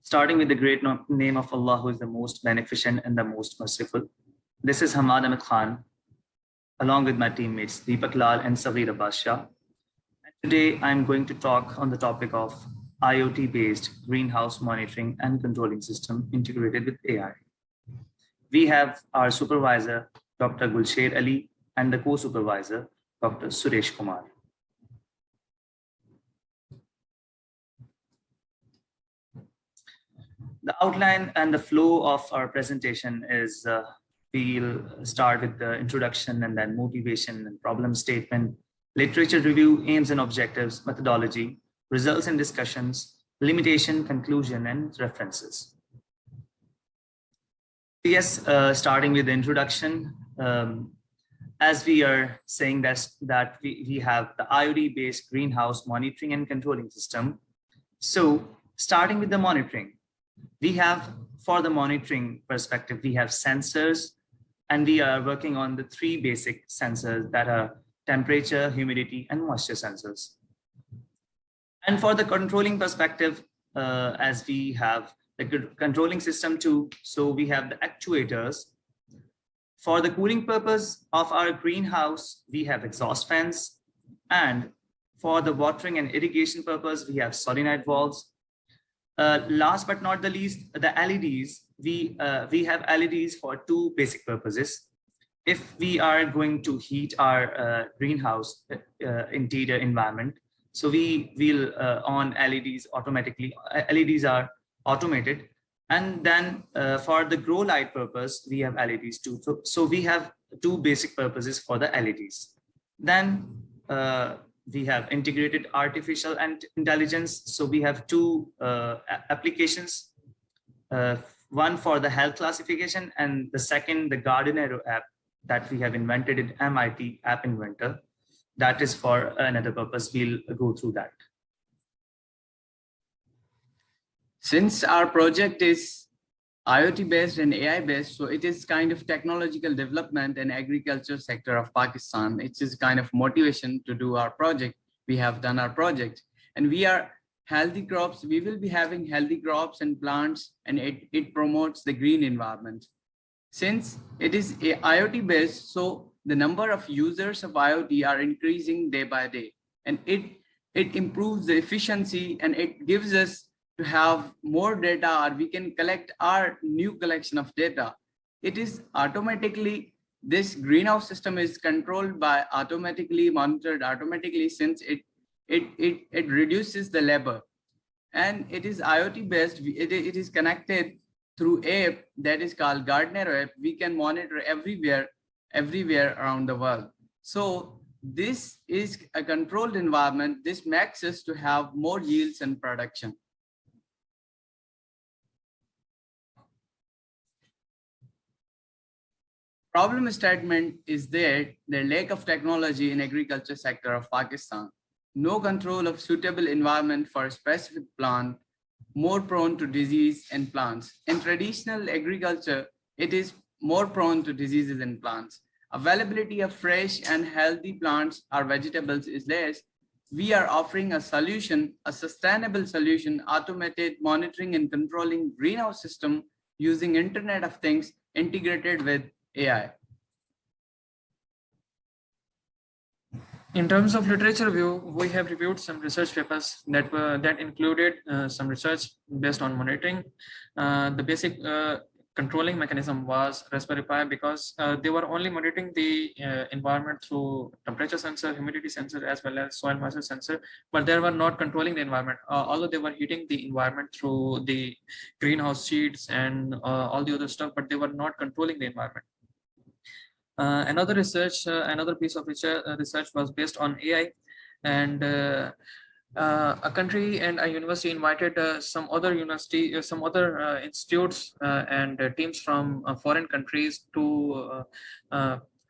Starting with the great name of Allah, who is the most beneficent and the most merciful. This is Hamad Ahmed Khan, along with my teammates Deepak Lal and Saveer Abbas Shah. And today I'm going to talk on the topic of IoT-based greenhouse monitoring and controlling system integrated with AI. We have our supervisor, Dr. Gulsher Ali, and the co-supervisor, Dr. Suresh Kumar. The outline and the flow of our presentation is we'll start with the introduction and then motivation and problem statement, literature review, aims and objectives, methodology, results and discussions, limitation, conclusion, and references. Yes, starting with the introduction, as we are saying that we have the IoT-based greenhouse monitoring and controlling system. So starting with the monitoring, we have, for the monitoring perspective, we have sensors, and we are working on the three basic sensors that are temperature, humidity, and moisture sensors. And for the controlling perspective, as we have the controlling system too, so we have the actuators. For the cooling purpose of our greenhouse, we have exhaust fans, and for the watering and irrigation purpose, we have solenoid valves. Last but not the least, the LEDs. We have LEDs for two basic purposes. If we are going to heat our greenhouse interior environment, so we will on LEDs automatically. LEDs are automated, and then for the grow light purpose, we have LEDs too. So we have two basic purposes for the LEDs. Then we have integrated artificial intelligence. So we have two applications, one for the health classification, and the second, the Garden Arrow app that we have invented in MIT App Inventor. That is for another purpose. We'll go through that. Since our project is IoT based and AI based, so it is kind of technological development and agriculture sector of Pakistan. It is kind of motivation to do our project. We have done our project, and we are healthy crops. We will be having healthy crops and plants, and it promotes the green environment. Since it is IoT based, so the number of users of IoT are increasing day by day, and it improves the efficiency, and it gives us to have more data, or we can collect our new collection of data. It is automatically, this greenhouse system is controlled by automatically, monitored automatically, since it reduces the labor. And it is IoT based. It is connected through app that is called Garden Arrow app. We can monitor everywhere around the world. So this is a controlled environment. This makes us to have more yields and production. Problem statement is that the lack of technology in agriculture sector of Pakistan, no control of suitable environment for a specific plant, more prone to disease and plants. In traditional agriculture, it is more prone to diseases in plants. Availability of fresh and healthy plants or vegetables is less. We are offering a solution, a sustainable solution, automated monitoring and controlling greenhouse system using Internet of Things integrated with AI. In terms of literature review, we have reviewed some research papers that included some research based on monitoring. The basic controlling mechanism was Raspberry Pi, because they were only monitoring the environment through temperature sensor, humidity sensor, as well as soil moisture sensor, but they were not controlling the environment, although they were heating the environment through the greenhouse sheets and all the other stuff, but they were not controlling the environment. Another piece of research was based on AI, and a country and a university invited some other institutes and teams from foreign countries to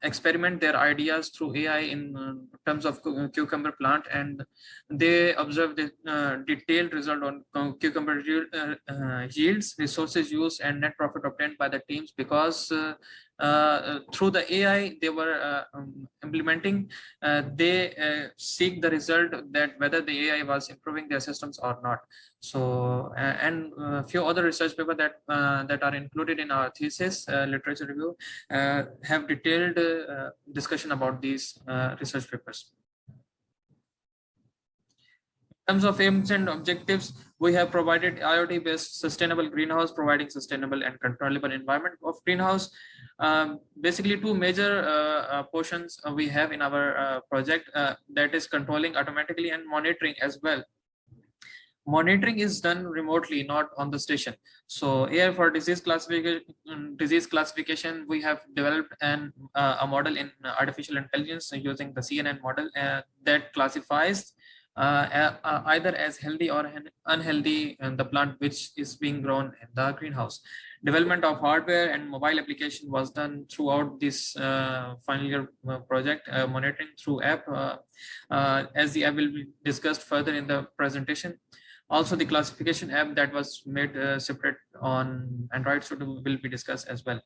experiment their ideas through AI in terms of cucumber plant, and they observed the detailed result on cucumber yields, resources used, and net profit obtained by the teams, because through the AI they were implementing, they seek the result that whether the AI was improving their systems or not. So and a few other research papers that are included in our thesis literature review have detailed discussion about these research papers. In terms of aims and objectives, we have provided IoT-based sustainable greenhouse, providing sustainable and controllable environment of greenhouse. Basically, two major portions we have in our project, that is controlling automatically and monitoring as well. Monitoring is done remotely, not on the station. So here for disease classification, we have developed a model in artificial intelligence using the CNN model that classifies either as healthy or unhealthy the plant which is being grown in the greenhouse. Development of hardware and mobile application was done throughout this final year project, monitoring through app, as the app will be discussed further in the presentation. Also, the classification app that was made separate on Android Studio will be discussed as well.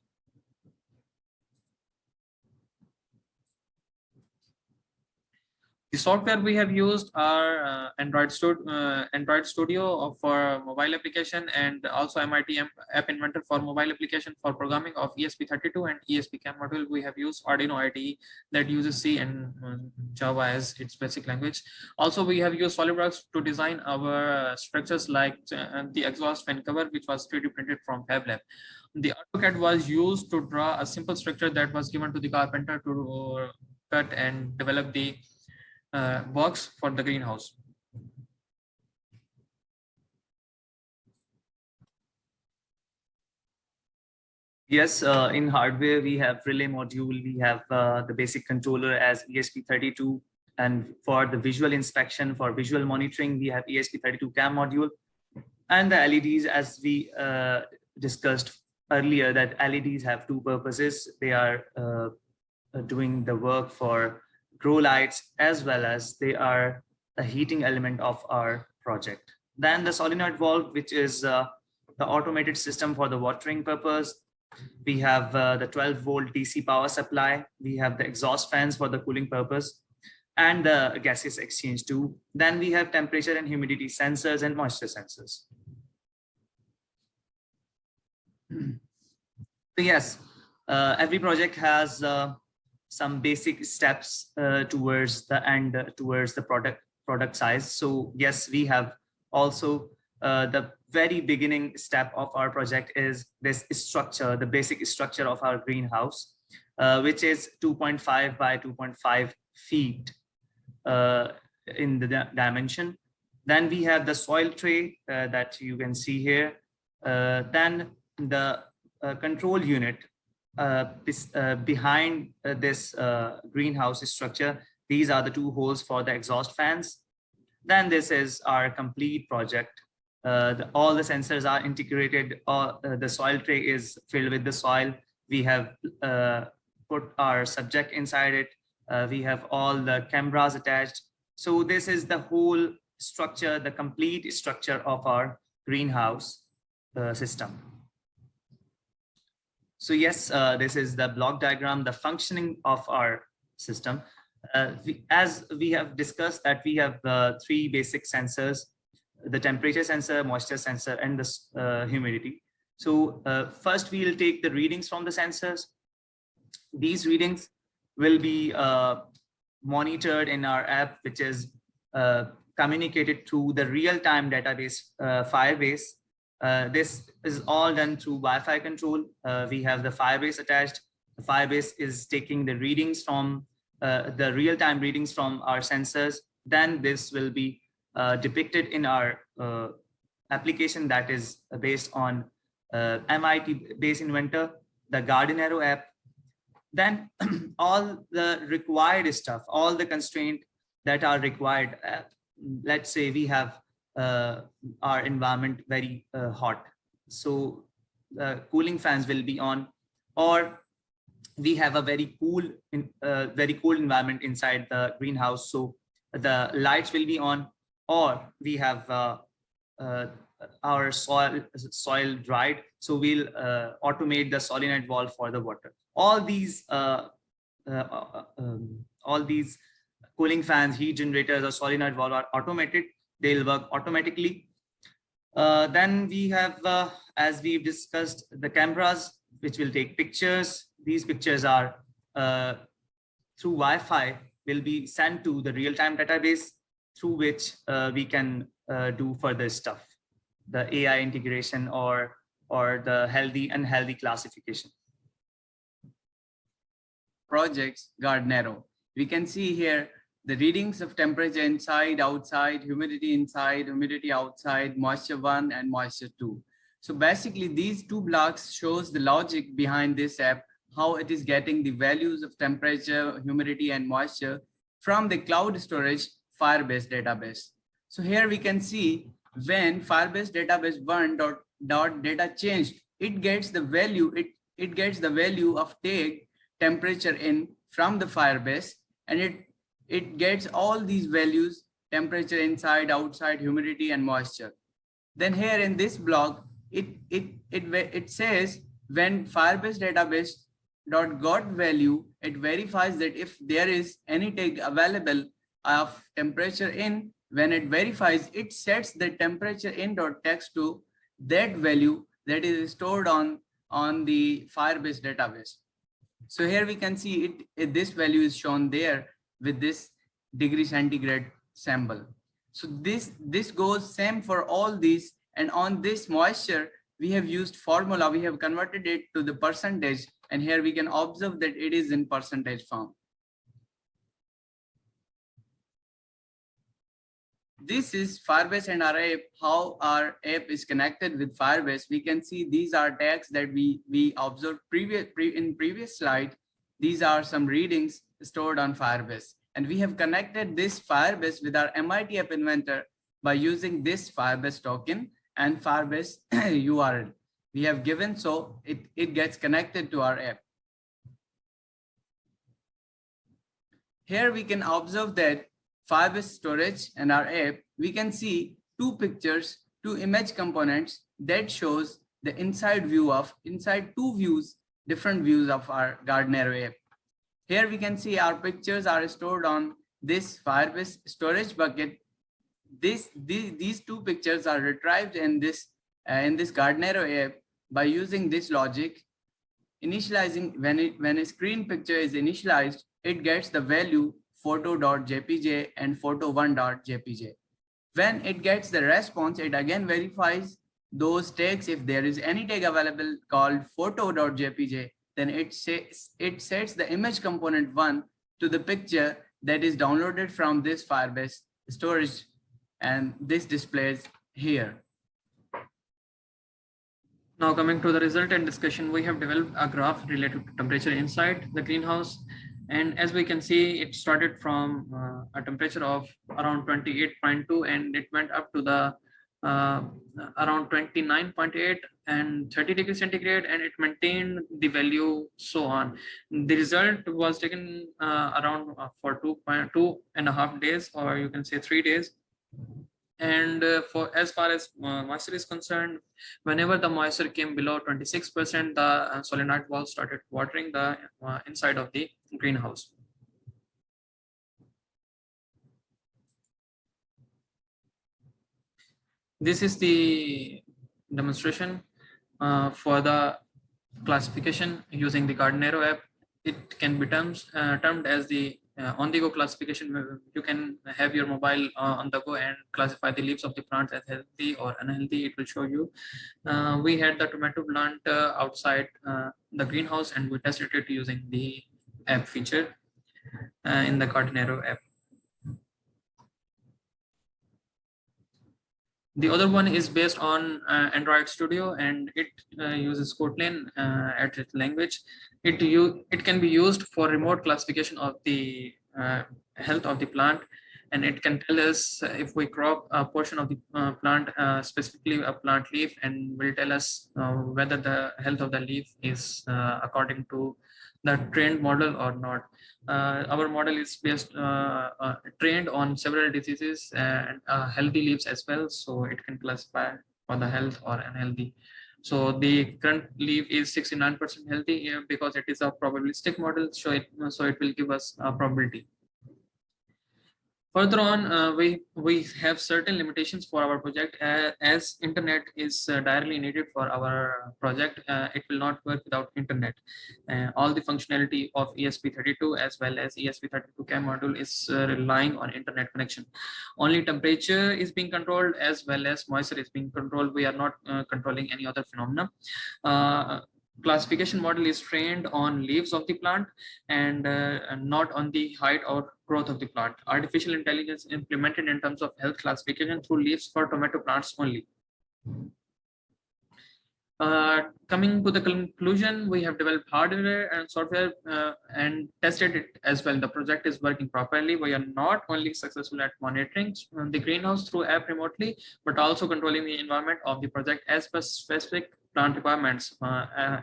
The software we have used are Android Studio for mobile application, and also MIT App Inventor for mobile application. For programming of ESP32 and ESP-CAM module, we have used Arduino IDE that uses C and Java as its basic language. Also, we have used SolidWorks to design our structures like the exhaust fan cover, which was 3D printed from FabLab. The AutoCAD was used to draw a simple structure that was given to the carpenter to cut and develop the box for the greenhouse. Yes, in hardware, we have relay module, we have the basic controller as ESP32, and for the visual inspection, for visual monitoring, we have ESP32 CAM module, and the LEDs, as we discussed earlier, that LEDs have two purposes. They are doing the work for grow lights, as well as they are the heating element of our project. Then the solenoid valve, which is the automated system for the watering purpose. We have the 12-volt DC power supply. We have the exhaust fans for the cooling purpose, and the gaseous exchange too. Then we have temperature and humidity sensors and moisture sensors. So yes, every project has some basic steps towards the end, towards the product size. So yes, we have also the very beginning step of our project is this structure, the basic structure of our greenhouse, which is 2.5 by 2.5 feet in the dimension. Then we have the soil tray that you can see here. Then the control unit behind this greenhouse structure. These are the two holes for the exhaust fans. Then this is our complete project. All the sensors are integrated. The soil tray is filled with the soil. We have put our subject inside it. We have all the cameras attached. So this is the whole structure, the complete structure of our greenhouse system. So yes, this is the block diagram, the functioning of our system. As we have discussed that we have three basic sensors, the temperature sensor, moisture sensor, and the humidity. So first we'll take the readings from the sensors. These readings will be monitored in our app, which is communicated through the real-time database Firebase. This is all done through Wi-Fi control. We have the Firebase attached. The Firebase is taking the readings from the real-time readings from our sensors. Then this will be depicted in our application that is based on MIT Base Inventor, the Garden Arrow app. Then all the required stuff, all the constraints that are required. Let's say we have our environment very hot, so the cooling fans will be on, or we have a very cool environment inside the greenhouse, so the lights will be on, or we have our soil dried, so we'll automate the solenoid valve for the water. All these cooling fans, heat generators, or solenoid valve are automated. They'll work automatically. Then we have, as we've discussed, the cameras which will take pictures. These pictures are through Wi-Fi will be sent to the real-time database, through which we can do further stuff, the AI integration or the healthy unhealthy classification. Projects Gardenero. We can see here the readings of temperature inside, outside, humidity inside, humidity outside, moisture 1 and moisture 2. So basically these two blocks shows the logic behind this app, how it is getting the values of temperature, humidity and moisture from the cloud storage Firebase database. So here we can see when Firebase database 1 data changed, it gets the value, it gets the value of tag temperature in from the Firebase, and it gets all these values, temperature inside, outside, humidity and moisture. Then here in this block, it says when Firebase database got value, it verifies that if there is any tag available of temperature in, when it verifies, it sets the temperature in dot text to that value that is stored on the Firebase database. So here we can see this value is shown there with this degree centigrade symbol. So this goes same for all these, and on this moisture we have used formula, we have converted it to the percentage, and here we can observe that it is in percentage form. This is Firebase and our app, how our app is connected with Firebase. We can see these are tags that we observed in previous slide. These are some readings stored on Firebase. And we have connected this Firebase with our MIT App Inventor by using this Firebase token and Firebase URL we have given, so it gets connected to our app. Here we can observe that Firebase storage and our app, we can see two pictures, two image components that shows the inside two views, different views of our Gardenero app. Here we can see our pictures are stored on this Firebase storage bucket. These two pictures are retrieved in this Gardenero app by using this logic. Initializing, when a screen picture is initialized, it gets the value photo.jpg and photo1.jpg. When it gets the response, it again verifies those tags. If there is any tag available called photo.jpg, then it sets the image component 1 to the picture that is downloaded from this Firebase storage, and this displays here. Now coming to the result and discussion, we have developed a graph related to temperature inside the greenhouse. And as we can see, it started from a temperature of around 28.2 and it went up to the around 29.8 and 30 degrees centigrade, and it maintained the value so on. The result was taken around for 2.5 days, or you can say 3 days. And for as far as moisture is concerned, whenever the moisture came below 26%, the solenoid valve started watering the inside of the greenhouse. This is the demonstration for the classification using the Gardenero app. It can be termed as the on-the-go classification. You can have your mobile on the go and classify the leaves of the plant as healthy or unhealthy. It will show you. We had the tomato plant outside the greenhouse, and we tested it using the app feature in the Gardenero app. The other one is based on Android Studio, and it uses Kotlin at its language. It can be used for remote classification of the health of the plant, and it can tell us if we crop a portion of the plant, specifically a plant leaf, and will tell us whether the health of the leaf is according to the trained model or not. Our model is based trained on several diseases and healthy leaves as well, so it can classify for the health or unhealthy. So the current leaf is 69% healthy because it is a probabilistic model. So it will give us a probability. Further on, we have certain limitations for our project. As internet is directly needed for our project, it will not work without internet. All the functionality of ESP32 as well as ESP32 CAM module is relying on internet connection. Only temperature is being controlled as well as moisture is being controlled. We are not controlling any other phenomena. Classification model is trained on leaves of the plant and not on the height or growth of the plant. Artificial intelligence implemented in terms of health classification through leaves for tomato plants only. Coming to the conclusion, we have developed hardware and software and tested it as well. The project is working properly. We are not only successful at monitoring the greenhouse through app remotely, but also controlling the environment of the project as per specific plant requirements.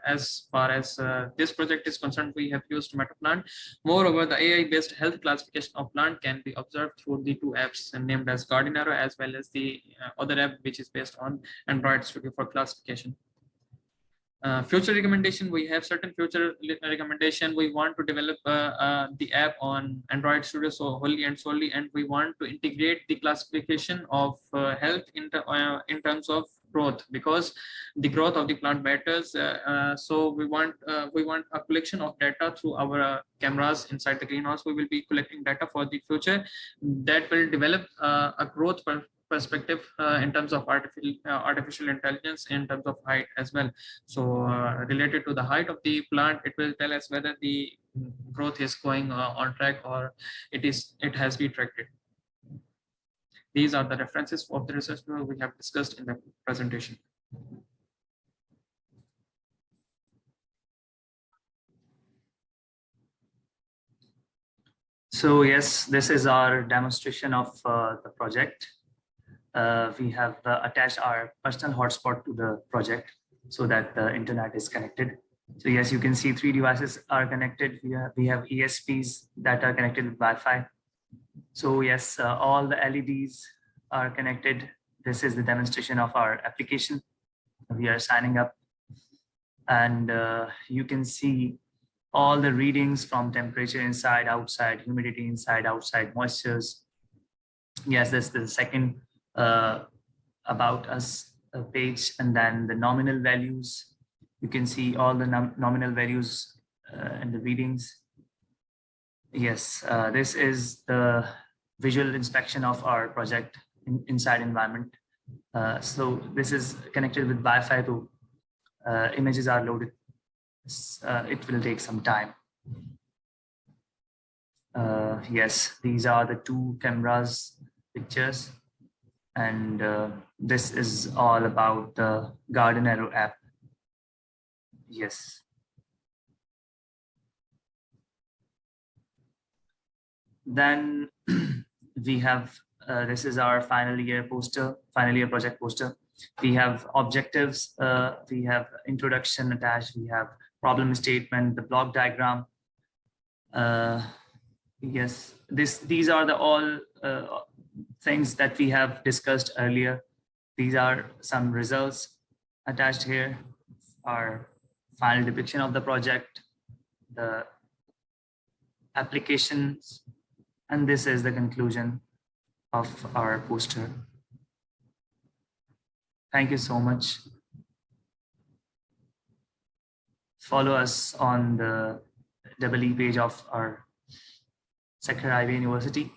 As far as this project is concerned, we have used tomato plant. Moreover, the AI-based health classification of plant can be observed through the two apps named as Garden Arrow as well as the other app which is based on Android Studio for classification. Future recommendation, we have certain future recommendation. We want to develop the app on Android Studio so wholly and solely, and we want to integrate the classification of health in terms of growth, because the growth of the plant matters. So we want a collection of data through our cameras inside the greenhouse. We will be collecting data for the future that will develop a growth perspective in terms of artificial intelligence in terms of height as well. So related to the height of the plant, it will tell us whether the growth is going on track or it has been retracted. These are the references of the research we have discussed in the presentation. So yes, this is our demonstration of the project. We have attached our personal hotspot to the project so that the internet is connected. So yes, you can see 3 devices are connected. We have ESPs that are connected with Wi-Fi. So yes, all the LEDs are connected. This is the demonstration of our application. We are signing up, and you can see all the readings from temperature inside, outside, humidity inside, outside, moistures. Yes, this is the second about us page, and then the nominal values. You can see all the nominal values and the readings. Yes, this is the visual inspection of our project inside environment. So this is connected with Wi-Fi, so images are loaded. It will take some time. Yes, these are the 2 cameras pictures. And this is all about the Garden Arrow app. Yes. Then we have, this is our final year project poster. We have objectives, we have introduction attached, we have problem statement, the block diagram. Yes, these are the all things that we have discussed earlier. These are some results attached here, our final depiction of the project, the applications, and this is the conclusion of our poster. Thank you so much. Follow us on the EE page of our Sector IB University.